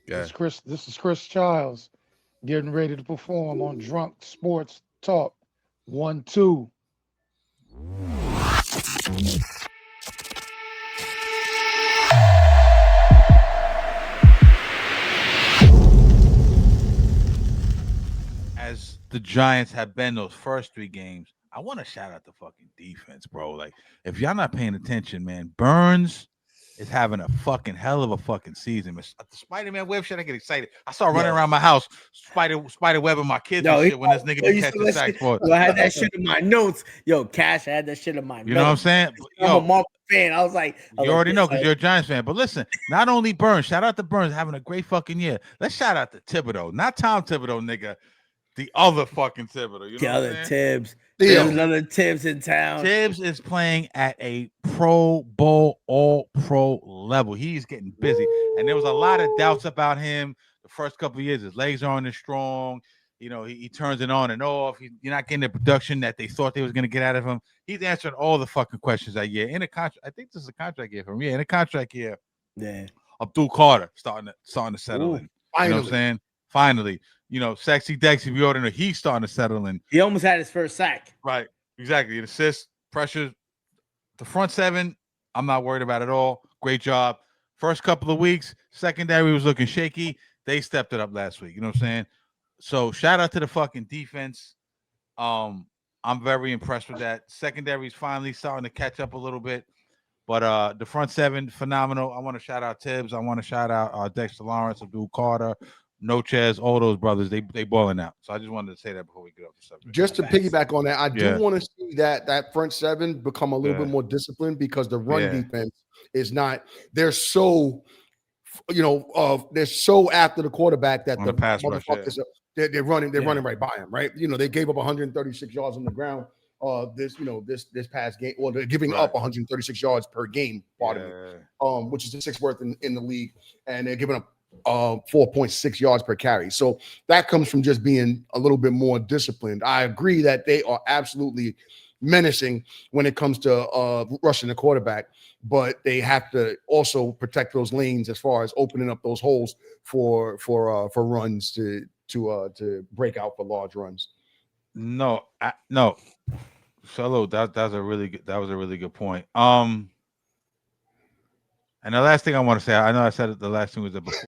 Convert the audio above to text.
Yeah. This is Chris Childs getting ready to perform on Drunk Sports Talk. 1, 2. As the Giants have been those first three games, I want to shout out the fucking defense, bro. Like, if y'all not paying attention, man, Burns is having a fucking hell of a fucking season. The Spider-Man web shit, I get excited. I saw running Yo, around my house, spider web with my kids and yo, shit when this nigga yo, be you saw catching that sacks shit? for it. Yo, I had that shit in my notes. Yo, Cash, I had that shit in my You know what I'm notes. saying? I'm a Yo, Marvel fan. I was you like already know this. because you're a Giants fan. But listen, not only Burns, shout out to Burns having a great fucking year. Let's shout out to Thibodeaux, not Tom Thibodeaux, nigga. The other fucking Thibodeaux. You The know what I'm other saying? Tibbs. There's Yo, Theo. another Tibbs in town. Tibbs is playing at a Pro Bowl, all pro level. He's getting busy. And there was a lot of Woo! doubts about him the first couple of years. His legs aren't as strong. You know, he turns it on and off. You're not getting the production that they thought they was going to get out of him. He's answering all the fucking questions that year. In a contract, I think this is a contract year for him. Yeah, in a contract year. Yeah. Abdul Carter starting to settle Ooh. in. You know what I'm Finally. saying? Finally, Sexy Dexy, we already know he's starting to settle in. He almost had his first sack. Right. Exactly. The assist, pressure, the front seven, I'm not worried about at all. Great job. First couple of weeks, secondary was looking shaky. They stepped it up last week. You know what I'm saying? So shout out to the fucking defense. I'm very impressed with that. Secondary's finally starting to catch up a little bit. But the front seven, phenomenal. I want to shout out Tibbs. I want to shout out Dexter Lawrence, Abdul Carter, Nochez, all those brothers. They balling out. So I just wanted to say that before we get off the subject. Just to Facts. piggyback on that, I do Yeah. want to see that front seven become a little Yeah. bit more disciplined because the run Yeah. defense is not. They're so, they're so after the quarterback that On the the pass rush, yeah. motherfuckers they're running Yeah. right by him, right? They gave up 136 yards on the ground. This past game, well, they're giving Right. up 136 yards per game, pardon me, Yeah. which is the sixth worst in the league, and they're giving up 4.6 yards per carry. So that comes from just being a little bit more disciplined. I agree that they are absolutely menacing when it comes to rushing the quarterback, but they have to also protect those lanes as far as opening up those holes for runs to break out for large runs. No. Solo, that was a really good point. And the last thing I want to say, I know I said it, the last thing was